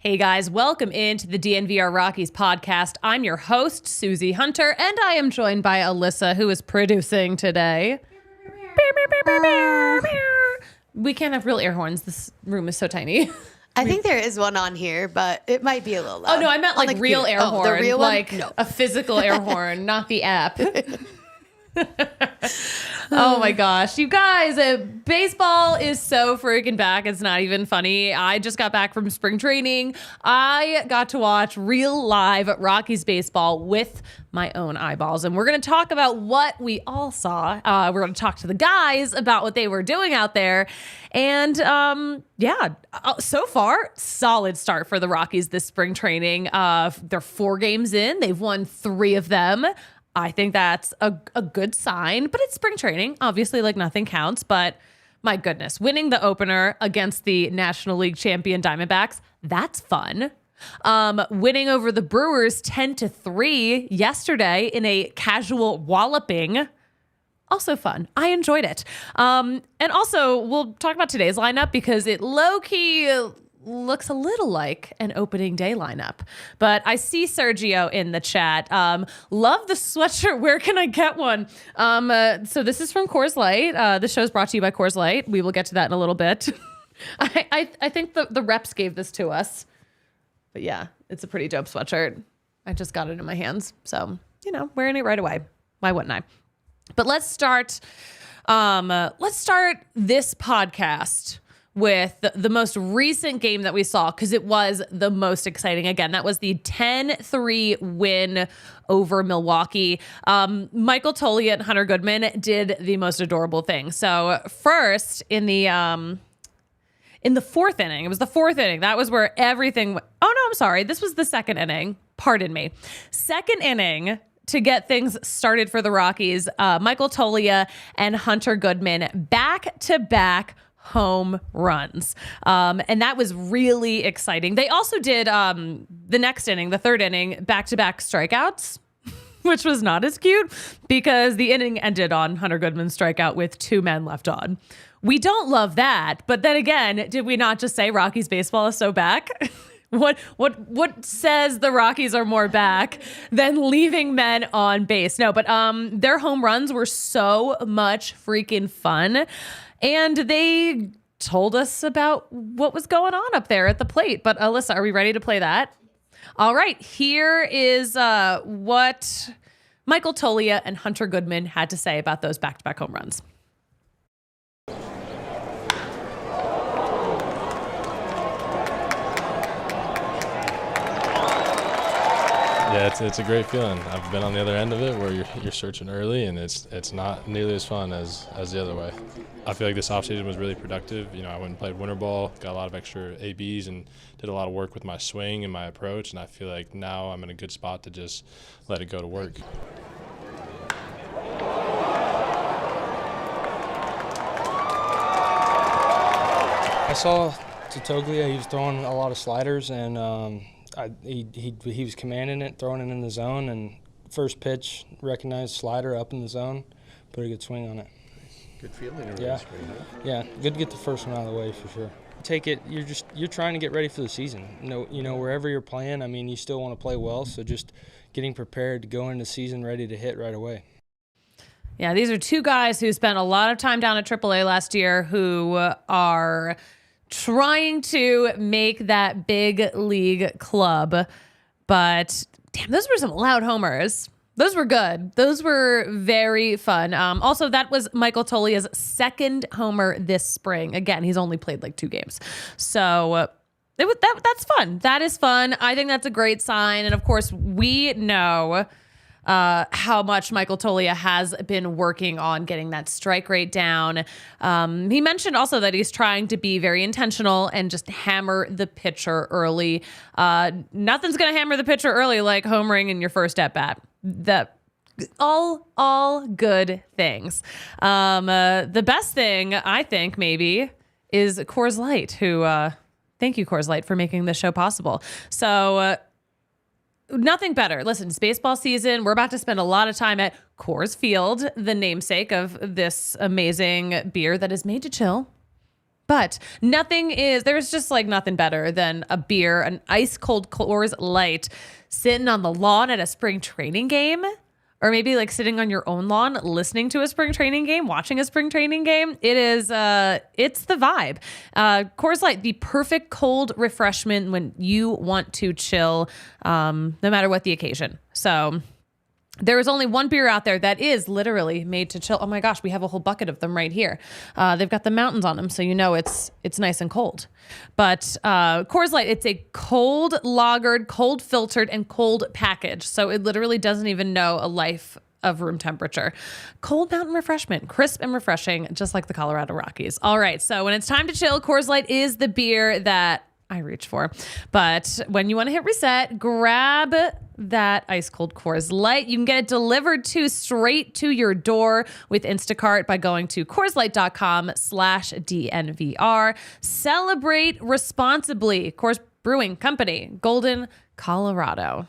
Hey guys, welcome into the DNVR Rockies Podcast. I'm your host, Suzie Hunter, and I am joined by Alyssa, who is producing today. We can't have real air horns. This room is so tiny. I think there is one on here, but it might be a little loud. Oh, no, I meant like real air horn. The real one? Like No. a physical air horn, not the app. Oh my gosh, you guys, baseball is so freaking back. It's not even funny. I just got back from spring training. I got to watch real live Rockies baseball with my own eyeballs. And we're going to talk about what we all saw. We're going to talk to the guys about what they were doing out there. And so far, solid start for the Rockies this spring training. They're 4 games in. They've won 3 of them. I think that's a good sign, but it's spring training. Obviously, like nothing counts, but my goodness, winning the opener against the National League champion Diamondbacks, that's fun. Winning over the Brewers 10-3 yesterday in a casual walloping, also fun. I enjoyed it. And also, we'll talk about today's lineup because it low-key looks a little like an opening day lineup. But I see Sergio in the chat. Love the sweatshirt. Where can I get one? So this is from Coors Light. This show is brought to you by Coors Light. We will get to that in a little bit. I think the reps gave this to us. But yeah, it's a pretty dope sweatshirt. I just got it in my hands. So, wearing it right away. Why wouldn't I? But let's start this podcast with the most recent game that we saw, because it was the most exciting. Again, that was the 10-3 win over Milwaukee. Michael Toglia and Hunter Goodman did the most adorable thing. So first, in the 4th inning, it was the 4th inning. That was where everything... Oh, no, I'm sorry. This was the 2nd inning. Pardon me. 2nd inning... To get things started for the Rockies, Michael Toglia and Hunter Goodman back-to-back home runs. And that was really exciting. They also did the next inning, the 3rd inning, back-to-back strikeouts, which was not as cute because the inning ended on Hunter Goodman's strikeout with 2 men left on. We don't love that. But then again, did we not just say Rockies baseball is so back? What says the Rockies are more back than leaving men on base? No, but their home runs were so much freaking fun. And they told us about what was going on up there at the plate. But Alyssa, are we ready to play that? All right, here is what Michael Toglia and Hunter Goodman had to say about those back-to-back home runs. Yeah, it's a great feeling. I've been on the other end of it where you're searching early, and it's not nearly as fun as the other way. I feel like this offseason was really productive. I went and played winter ball, got a lot of extra ABs, and did a lot of work with my swing and my approach, and I feel like now I'm in a good spot to just let it go to work. I saw Toglia, he was throwing a lot of sliders, and he was commanding it, throwing it in the zone, and first pitch, recognized slider up in the zone, put a good swing on it. Good feeling. Yeah, good to get the first one out of the way for sure. Take it. You're trying to get ready for the season. Wherever you're playing, you still want to play well. So just getting prepared to go into the season ready to hit right away. Yeah, these are 2 guys who spent a lot of time down at AAA last year who are trying to make that big league club. But damn, those were some loud homers. Those were good. Those were very fun. Also, that was Michael Toglia's 2nd homer this spring. Again, he's only played like 2 games. So that's fun. That is fun. I think that's a great sign. And of course, we know how much Michael Toglia has been working on getting that strike rate down. He mentioned also that he's trying to be very intentional and just hammer the pitcher early. Nothing's going to hammer the pitcher early like homering in your first at bat. All good things. The best thing, I think, maybe, is Coors Light, who, thank you, Coors Light, for making this show possible. So, nothing better. Listen, it's baseball season. We're about to spend a lot of time at Coors Field, the namesake of this amazing beer that is made to chill. But there's just like nothing better than a beer, an ice cold Coors Light, sitting on the lawn at a spring training game. Or maybe like sitting on your own lawn, listening to a spring training game, watching a spring training game. It's the vibe. Coors Light, the perfect cold refreshment when you want to chill, no matter what the occasion. So there is only one beer out there that is literally made to chill. Oh my gosh, we have a whole bucket of them right here. They've got the mountains on them, so you know it's nice and cold. But Coors Light, it's a cold lagered, cold filtered, and cold packaged. So it literally doesn't even know a life of room temperature. Cold mountain refreshment, crisp and refreshing, just like the Colorado Rockies. All right, so when it's time to chill, Coors Light is the beer that I reach for. But when you want to hit reset, grab that ice cold Coors Light. You can get it delivered straight to your door with Instacart by going to CoorsLight.com/DNVR. Celebrate responsibly. Coors Brewing Company, Golden, Colorado.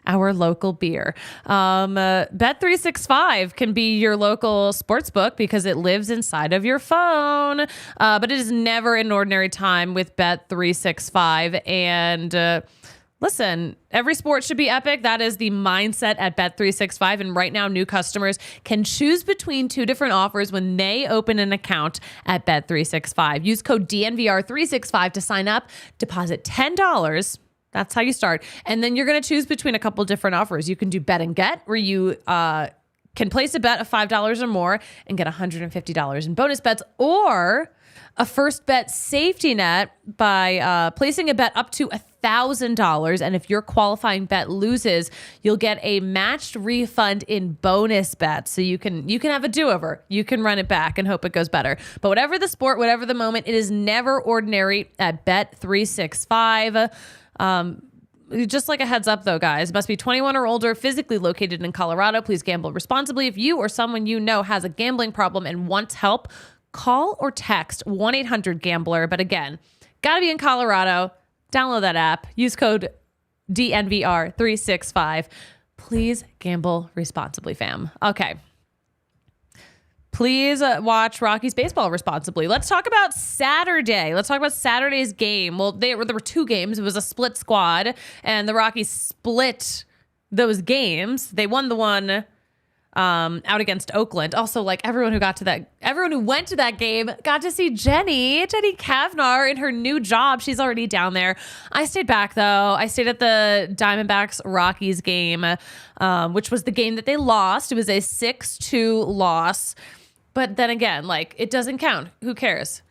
Our local beer. Bet365 can be your local sports book because it lives inside of your phone. But it is never an ordinary time with Bet365. And listen, every sport should be epic. That is the mindset at Bet365. And right now, new customers can choose between two different offers when they open an account at Bet365. Use code DNVR365 to sign up. Deposit $10. That's how you start. And then you're going to choose between a couple different offers. You can do bet and get, where you can place a bet of $5 or more and get $150 in bonus bets, or a first bet safety net by placing a bet up to $1,000. And if your qualifying bet loses, you'll get a matched refund in bonus bets. So you can have a do-over. You can run it back and hope it goes better. But whatever the sport, whatever the moment, it is never ordinary at Bet365. Just like a heads up though, guys, must be 21 or older, physically located in Colorado. Please gamble responsibly. If you or someone you know has a gambling problem and wants help, call or text 1-800-GAMBLER. But again, gotta be in Colorado. Download that app. Use code DNVR365. Please gamble responsibly, fam. Okay. Please watch Rockies baseball responsibly. Let's talk about Saturday. Let's talk about Saturday's game. Well, there were two games. It was a split squad, and the Rockies split those games. They won the one out against Oakland. Also, like everyone who went to that game got to see Jenny Kavnar in her new job. She's already down there. I stayed back though. I stayed at the Diamondbacks Rockies game, which was the game that they lost. It was a 6-2 loss. But then again, like, it doesn't count. Who cares?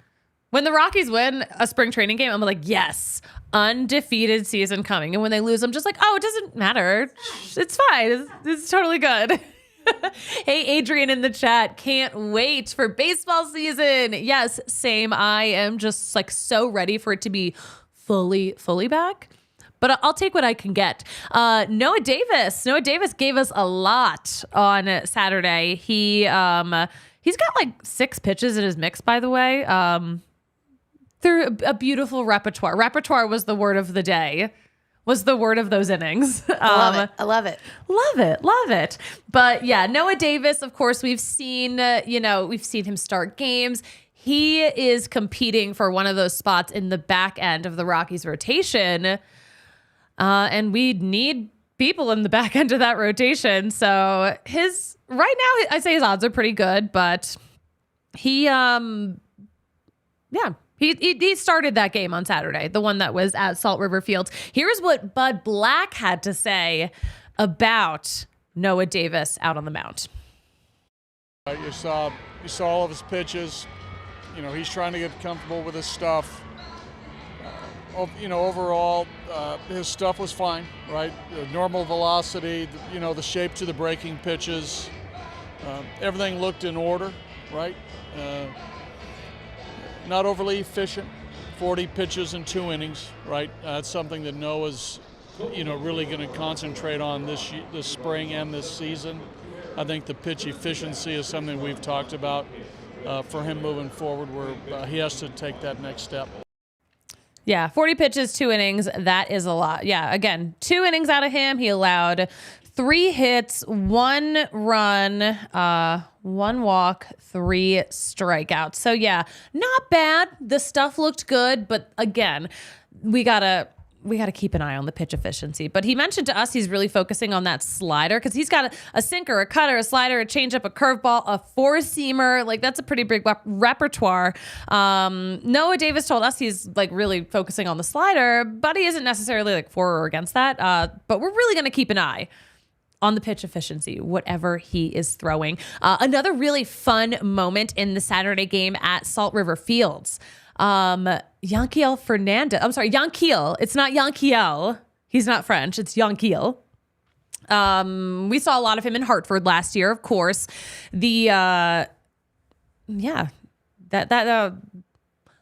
When the Rockies win a spring training game, I'm like, yes, undefeated season coming. And when they lose, I'm just like, oh, it doesn't matter. It's fine. It's totally good. Hey, Adrian in the chat, can't wait for baseball season. Yes, same. I am just like so ready for it to be fully back. But I'll take what I can get. Noah Davis gave us a lot on Saturday. He's got like 6 pitches in his mix, by the way. Through a beautiful repertoire. Repertoire was the word of the day. Was the word of those innings. I love it. Love it. But yeah, Noah Davis, of course, we've seen him start games. He is competing for one of those spots in the back end of the Rockies rotation. And we need people in the back end of that rotation. So right now, I'd say his odds are pretty good, but he started that game on Saturday, the one that was at Salt River Field. Here's what Bud Black had to say about Noah Davis out on the mound. You saw all of his pitches. You know, he's trying to get comfortable with his stuff. overall, his stuff was fine, right? Normal velocity, the shape to the breaking pitches, everything looked in order, right? Not overly efficient, 40 pitches in 2 innings, right? That's something that Noah's, really going to concentrate on this spring and this season. I think the pitch efficiency is something we've talked about for him moving forward, where he has to take that next step. Yeah, 40 pitches, 2 innings. That is a lot. Yeah, again, 2 innings out of him. He allowed 3 hits, 1 run, 1 walk, 3 strikeouts. So yeah, not bad. The stuff looked good, but again, we gotta keep an eye on the pitch efficiency. But he mentioned to us he's really focusing on that slider because he's got a sinker, a cutter, a slider, a changeup, a curveball, a four-seamer. Like, that's a pretty big repertoire. Noah Davis told us he's like really focusing on the slider, but he isn't necessarily like for or against that. But we're really going to keep an eye on the pitch efficiency, whatever he is throwing. Another really fun moment in the Saturday game at Salt River Fields. Yanquiel Fernandez. I'm sorry, Yanquiel. It's not Yanquiel. He's not French. It's Yanquiel. We saw a lot of him in Hartford last year, of course.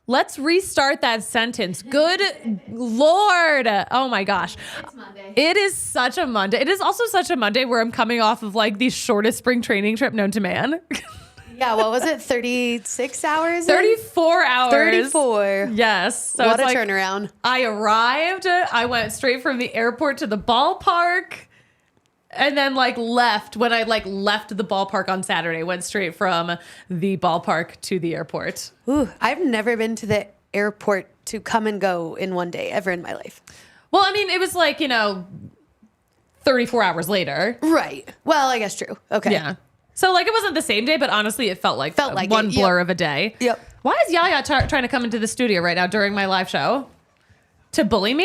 Let's restart that sentence. Good Lord. Oh my gosh. It's Monday. It is such a Monday. It is also such a Monday where I'm coming off of like the shortest spring training trip known to man. Yeah, what was it? 36 hours? 34 hours. 34. Yes. So What it's a like, turnaround. I arrived. I went straight from the airport to the ballpark, and then like left when I like left the ballpark on Saturday. Went straight from the ballpark to the airport. Ooh, I've never been to the airport to come and go in one day ever in my life. Well, I mean, it was like 34 hours later. Right. Well, I guess true. Okay. Yeah. So like it wasn't the same day, but honestly, it felt like one it. blur Yep. of a day. Yep. Why is Yaya trying to come into the studio right now during my live show? To bully me?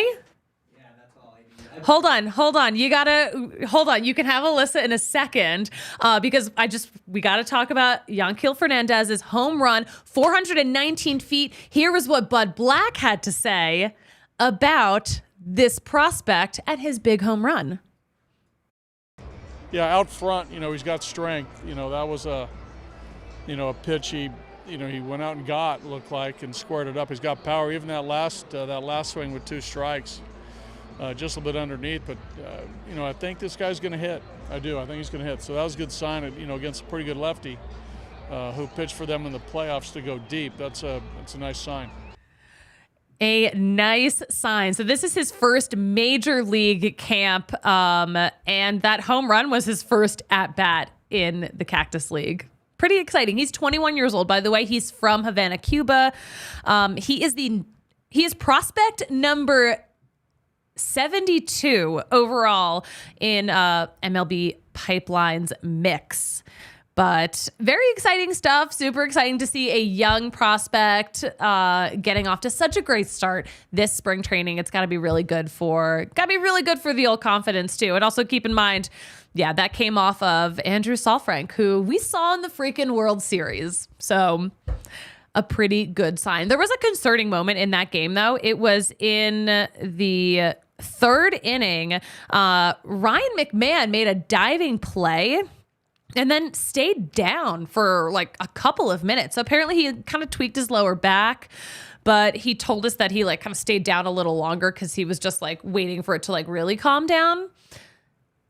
Yeah, that's all I need. Hold on. Hold on. You can have Alyssa in a second because we got to talk about Yanquiel Fernandez's home run, 419 feet. Here was what Bud Black had to say about this prospect and his big home run. Yeah, out front, he's got strength. That was a pitch he went out and got, looked like, and squared it up. He's got power. Even that last swing with 2 strikes, just a bit underneath. But I think this guy's going to hit. I do. I think he's going to hit. So that was a good sign. Against a pretty good lefty who pitched for them in the playoffs to go deep. That's a nice sign. A nice sign. So this is his first major league camp, and that home run was his first at bat in the Cactus League. Pretty exciting. He's 21 years old, by the way. He's from Havana, Cuba. He is prospect number 72 overall in MLB Pipeline's mix. But very exciting stuff. Super exciting to see a young prospect getting off to such a great start this spring training. It's got to be really good for the old confidence too. And also keep in mind, that came off of Andrew Saalfrank, who we saw in the freaking World Series. So a pretty good sign. There was a concerning moment in that game, though. It was in the 3rd inning. Ryan McMahon made a diving play and then stayed down for like a couple of minutes. So apparently he kind of tweaked his lower back, but he told us that he like kind of stayed down a little longer because he was just like waiting for it to like really calm down.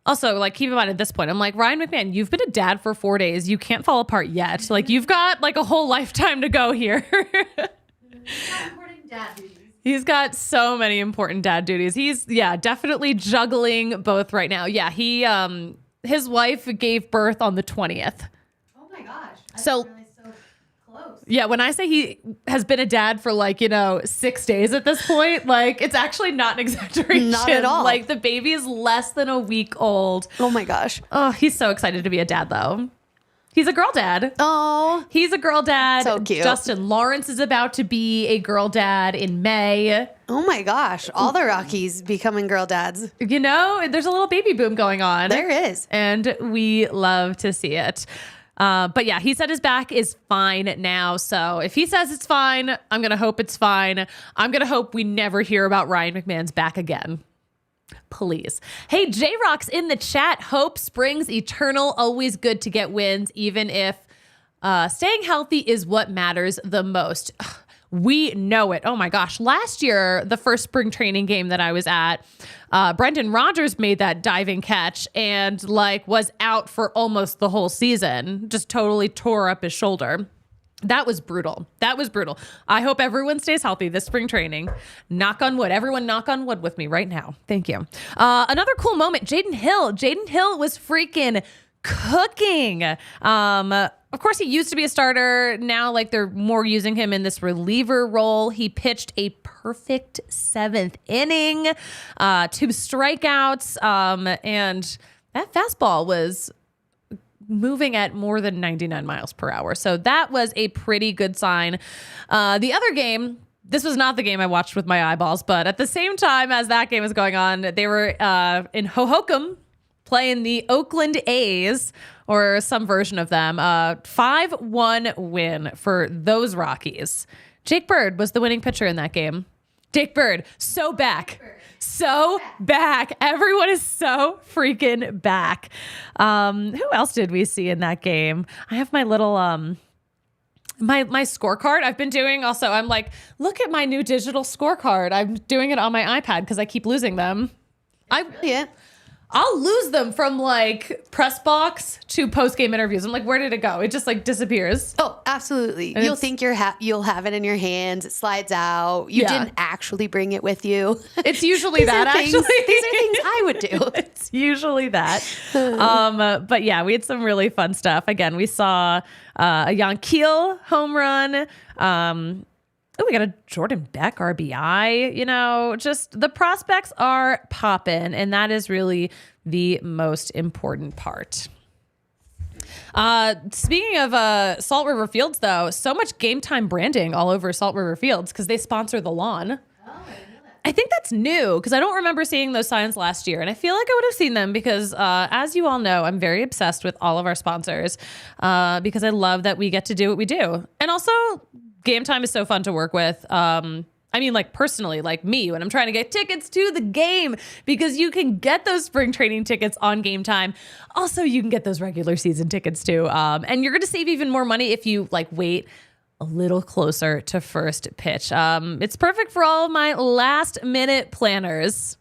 Also, like, keep in mind at this point, I'm like, Ryan McMahon, you've been a dad for 4 days. You can't fall apart yet. Like, you've got like a whole lifetime to go here. Important dad duties. He's got so many important dad duties. He's definitely juggling both right now. Yeah, his wife gave birth on the 20th. Oh my gosh. So- That's really so close. Yeah, when I say he has been a dad for 6 days at this point, like it's actually not an exaggeration. Not at all. Like the baby is less than a week old. Oh my gosh. Oh, he's so excited to be a dad though. He's a girl dad. Oh. He's a girl dad. So cute. Justin Lawrence is about to be a girl dad in May. Oh my gosh. All the Rockies becoming girl dads. There's a little baby boom going on. There is. And we love to see it. But yeah, he said his back is fine now. So if he says it's fine, I'm going to hope it's fine. I'm going to hope we never hear about Ryan McMahon's back again. Please. Hey, J-Rock's in the chat. Hope springs eternal. Always good to get wins, even if staying healthy is what matters the most. We know it. Oh my gosh. Last year, the first spring training game that I was at, Brendan Rodgers made that diving catch and was out for almost the whole season. Just totally tore up his shoulder. That was brutal. I hope everyone stays healthy this spring training. Knock on wood. Everyone knock on wood with me right now. Thank you. Another cool moment, Jaden Hill. Jaden Hill was freaking cooking. Of course, he used to be a starter. Now, they're more using him in this reliever role. He pitched a perfect 7th inning, 2 strikeouts, and that fastball was moving at more than 99 miles per hour. So that was a pretty good sign. The other game, this was not the game I watched with my eyeballs, but at the same time as that game was going on, they were in Hohokam playing the Oakland A's, or some version of them. 5-1 win for those Rockies. Jake Bird was the winning pitcher in that game. Jake Bird, so back. So back. Everyone is so freaking back. Who else did we see in that game? I have my little my scorecard I've been doing. Also, I'm look at my new digital scorecard. I'm doing it on my iPad because I keep losing them. I'll lose them from press box to post game interviews. I'm where did it go? It just disappears. Oh, absolutely. And you'll think you'll have it in your hands. It slides out. You didn't actually bring it with you. It's usually that actually. These are things I would do. It's usually that. But yeah, we had some really fun stuff. Again, we saw a Yanquiel home run. We got a Jordan Beck RBI. Just the prospects are popping, and that is really the most important part. Speaking of Salt River Fields, though, so much Game Time branding all over Salt River Fields because they sponsor the lawn. I think that's new because I don't remember seeing those signs last year, and I feel like I would have seen them because, as you all know, I'm very obsessed with all of our sponsors because I love that we get to do what we do. And also, Game Time is so fun to work with. Personally, me, when I'm trying to get tickets to the game, because you can get those spring training tickets on Game Time. Also, you can get those regular season tickets too. And you're going to save even more money if you wait a little closer to first pitch. It's perfect for all of my last minute planners.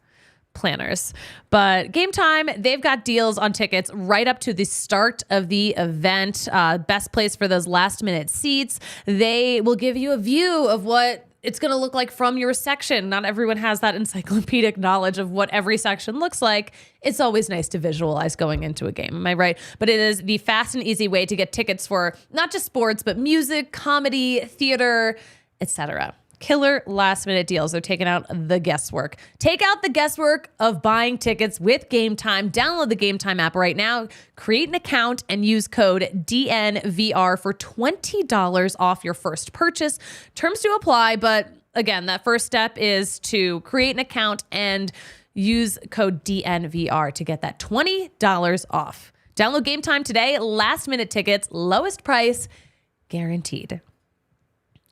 But Game Time, they've got deals on tickets right up to the start of the event. Best place for those last minute seats. They will give you a view of what it's going to look like from your section. Not everyone has that encyclopedic knowledge of what every section looks like. It's always nice to visualize going into a game. Am I right? But it is the fast and easy way to get tickets for not just sports, but music, comedy, theater, etc. Killer last minute deals. They're taking out the guesswork. Take out the guesswork of buying tickets with Game Time. Download the Game Time app right now. Create an account and use code DNVR for $20 off your first purchase. Terms to apply, but again, that first step is to create an account and use code DNVR to get that $20 off. Download Game Time today. Last minute tickets, lowest price, guaranteed.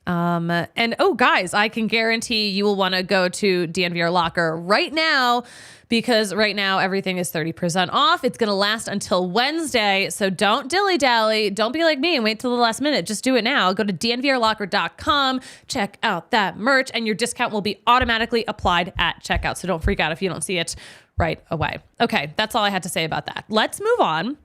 Guys, I can guarantee you will want to go to DNVR Locker right now because right now everything is 30% off. It's going to last until Wednesday. So don't dilly-dally. Don't be like me and wait till the last minute. Just do it now. Go to DNVRlocker.com, check out that merch, and your discount will be automatically applied at checkout. So don't freak out if you don't see it right away. Okay, that's all I had to say about that. Let's move on.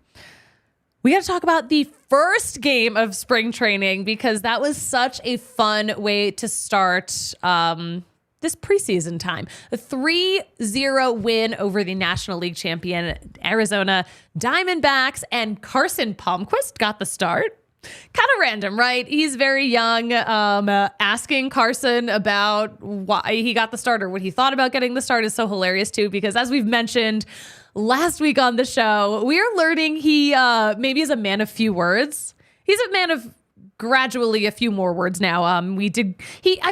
We got to talk about the first game of spring training because that was such a fun way to start this preseason time. A 3-0 win over the National League champion Arizona Diamondbacks, and Carson Palmquist got the start. Kind of random, right? He's very young. Asking Carson about why he got the start or what he thought about getting the start is so hilarious too, because as we've mentioned last week on the show, we are learning he maybe is a man of few words. He's a man of gradually a few more words now. I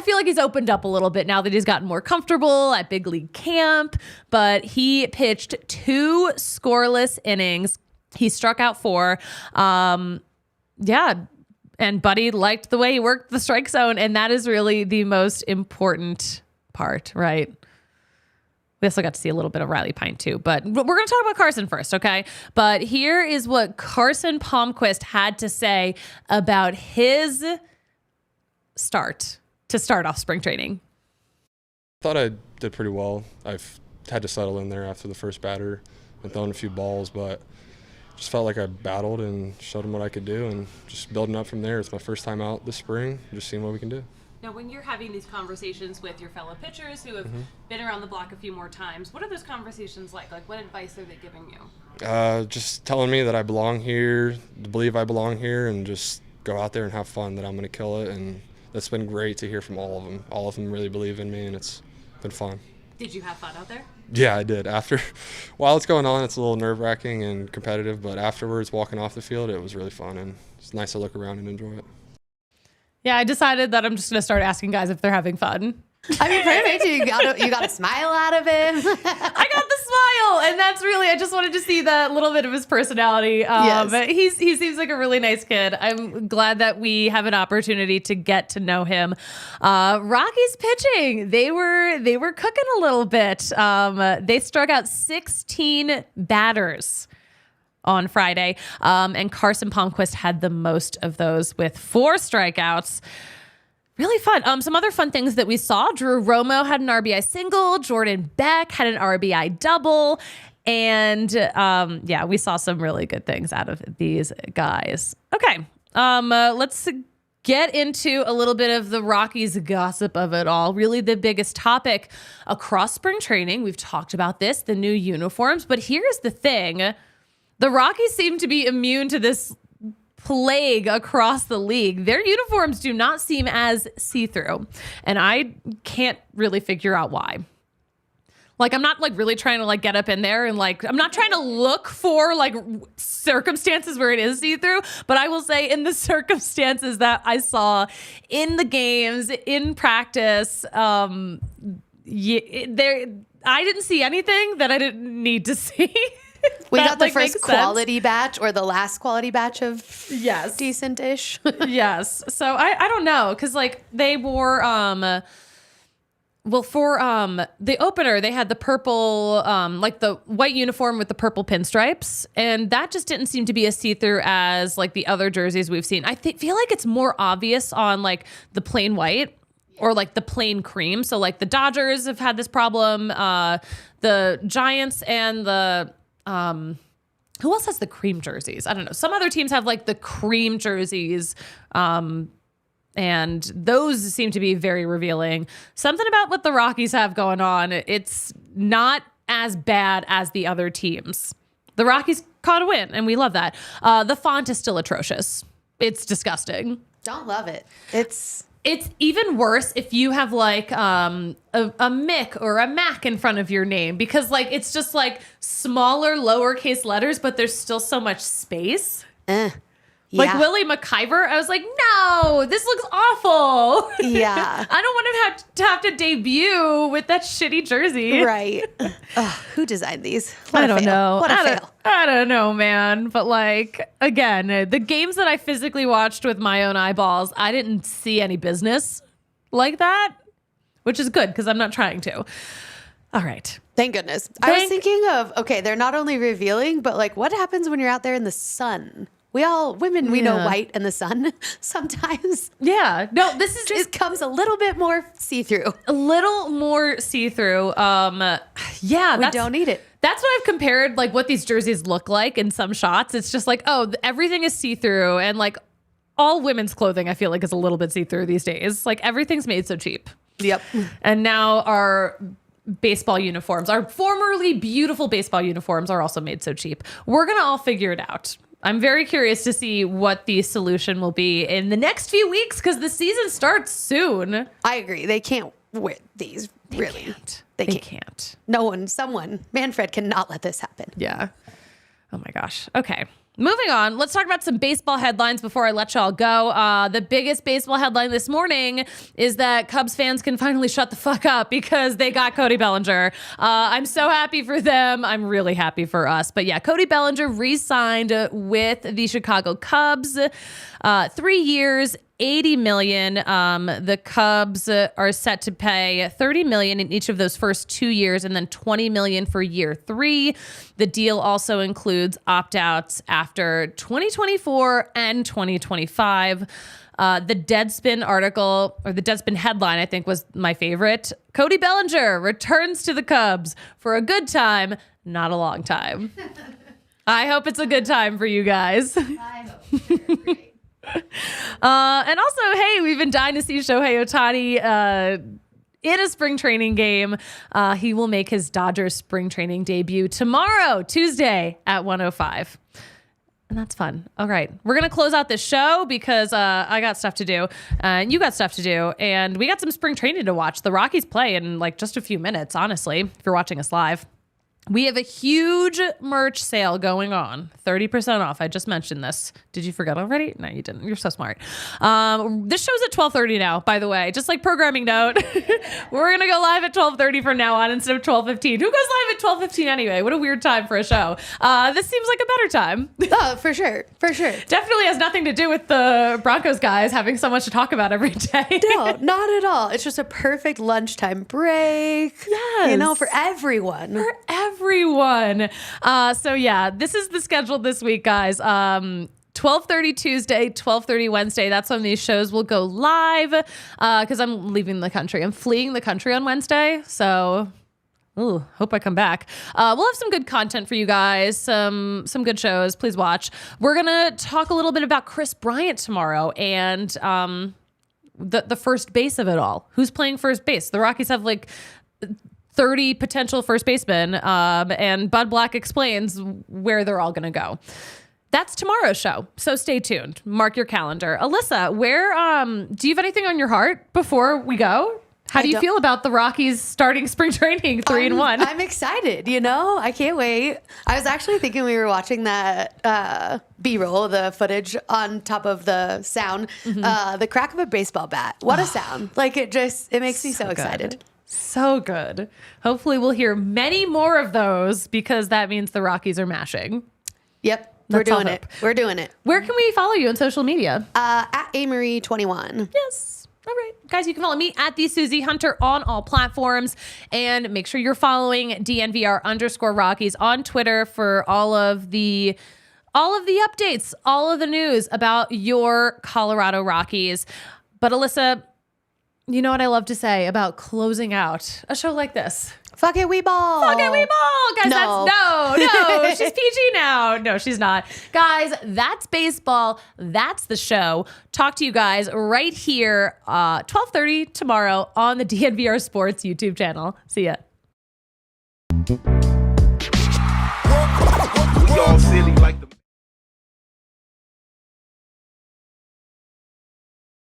feel like he's opened up a little bit now that he's gotten more comfortable at big league camp, but he pitched 2 scoreless innings. He struck out 4. yeah. And Buddy liked the way he worked the strike zone. And that is really the most important part, right? We also got to see a little bit of Riley Pine too, but we're going to talk about Carson first, okay? But here is what Carson Palmquist had to say about his start off spring training. I thought I did pretty well. I've had to settle in there after the first batter and throwing a few balls, but just felt like I battled and showed them what I could do and just building up from there. It's my first time out this spring, just seeing what we can do. Now, when you're having these conversations with your fellow pitchers who have been around the block a few more times, what are those conversations like? Like, what advice are they giving you? Just telling me that I belong here, to believe I belong here, and just go out there and have fun, that I'm going to kill it. And that's been great to hear from all of them. All of them really believe in me, and it's been fun. Did you have fun out there? Yeah, I did. While it's going on, it's a little nerve-wracking and competitive, but afterwards, walking off the field, it was really fun, and it's nice to look around and enjoy it. Yeah, I decided that I'm just going to start asking guys if they're having fun. I mean, perfect. You got a smile out of him. I got the smile, and that's really, I just wanted to see that little bit of his personality. Yes. He seems like a really nice kid. I'm glad that we have an opportunity to get to know him. Rockies pitching, they were cooking a little bit. They struck out 16 batters on Friday, and Carson Palmquist had the most of those with 4 strikeouts. Really fun. Some other fun things that we saw. Drew Romo had an RBI single. Jordan Beck had an RBI double. And we saw some really good things out of these guys. Okay, let's get into a little bit of the Rockies gossip of it all. Really the biggest topic across spring training. We've talked about this, the new uniforms. But here's the thing. The Rockies seem to be immune to this plague across the league. Their uniforms do not seem as see-through, and I can't really figure out why. Like, I'm not like really trying to like get up in there and like, I'm not trying to look for like circumstances where it is see-through, but I will say in the circumstances that I saw in the games, in practice, I didn't see anything that I didn't need to see. We got the first quality batch or the last quality batch of decent-ish. Yes. So I don't know, because like they wore for the opener they had the purple like the white uniform with the purple pinstripes, and that just didn't seem to be as see-through as like the other jerseys we've seen. I feel like it's more obvious on like the plain white or like the plain cream. So like the Dodgers have had this problem, the Giants and the who else has the cream jerseys? I don't know. Some other teams have like the cream jerseys, and those seem to be very revealing. Something about what the Rockies have going on, it's not as bad as the other teams. The Rockies caught a win, and we love that. The font is still atrocious. It's disgusting. Don't love it. It's even worse if you have like a Mick or a Mac in front of your name, because like it's just like smaller lowercase letters, but there's still so much space. Like Willie McIver, I was like, no, this looks awful. Yeah. I don't want to have to debut with that shitty jersey. Right. Who designed these? I don't know. What a fail. I don't know, man. But like, again, the games that I physically watched with my own eyeballs, I didn't see any business like that, which is good because I'm not trying to. All right. Thank goodness. I was thinking of, okay, they're not only revealing, but like what happens when you're out there in the sun? We know white in the sun sometimes. Yeah. No, this is just comes a little bit more see-through. A little more see-through. Yeah. We don't need it. That's what I've compared, like what these jerseys look like in some shots. It's just like, oh, everything is see-through, and like all women's clothing, I feel like is a little bit see-through these days. Like everything's made so cheap. Yep. And now our baseball uniforms, our formerly beautiful baseball uniforms, are also made so cheap. We're going to all figure it out. I'm very curious to see what the solution will be in the next few weeks, because the season starts soon. I agree. They can't wear these, really. They can't. Manfred cannot let this happen. Yeah. Oh my gosh. Okay. Moving on, let's talk about some baseball headlines before I let y'all go. The biggest baseball headline this morning is that Cubs fans can finally shut the fuck up because they got Cody Bellinger. I'm so happy for them. I'm really happy for us. But yeah, Cody Bellinger re-signed with the Chicago Cubs. 3 years, $80 million. The Cubs are set to pay $30 million in each of those first 2 years and then $20 million for year 3. The deal also includes opt-outs after 2024 and 2025. The Deadspin article, or the Deadspin headline, I think was my favorite. Cody Bellinger returns to the Cubs for a good time, not a long time. I hope it's a good time for you guys. I hope. Great. And also, hey, we've been dying to see Shohei Ohtani in a spring training game. He will make his Dodgers spring training debut tomorrow, Tuesday at 1:05. And that's fun. All right. We're going to close out this show because I got stuff to do and you got stuff to do. And we got some spring training to watch. The Rockies play in like just a few minutes, honestly, if you're watching us live. We have a huge merch sale going on. 30% off. I just mentioned this. Did you forget already? No, you didn't. You're so smart. This show's at 12:30 now, by the way. Just like programming note. We're going to go live at 12:30 from now on instead of 12:15. Who goes live at 12:15 anyway? What a weird time for a show. This seems like a better time. Oh, for sure. For sure. Definitely has nothing to do with the Broncos guys having so much to talk about every day. No, not at all. It's just a perfect lunchtime break. Yes. You know, for everyone. For everyone. So yeah, this is the schedule this week, guys. 12:30 Tuesday, 12:30 Wednesday. That's when these shows will go live because I'm leaving the country. I'm fleeing the country on Wednesday. So hope I come back. We'll have some good content for you guys, some good shows. Please watch. We're going to talk a little bit about Chris Bryant tomorrow and the first base of it all. Who's playing first base? The Rockies have like 30 potential first basemen, and Bud Black explains where they're all going to go. That's tomorrow's show, so stay tuned. Mark your calendar. Alyssa, where do you have anything on your heart before we go? How do you feel about the Rockies starting spring training 3-1? I'm excited, you know? I can't wait. I was actually thinking we were watching that B-roll, the footage on top of the sound, the crack of a baseball bat. What a sound. Like, it makes me so excited. So good. Hopefully we'll hear many more of those because that means the Rockies are mashing. Yep. We're doing it. We're doing it. Where can we follow you on social media? At Amory21. Yes. All right. Guys, you can follow me at the Suzie Hunter on all platforms. And make sure you're following DNVR_Rockies on Twitter for all of the updates, all of the news about your Colorado Rockies. But Alyssa, you know what I love to say about closing out a show like this? Fuck it, we ball. Fuck it, we ball. Guys, No. no, she's PG now. No, she's not. Guys, that's baseball. That's the show. Talk to you guys right here, 12:30 tomorrow on the DNVR Sports YouTube channel. See ya. We all silly like the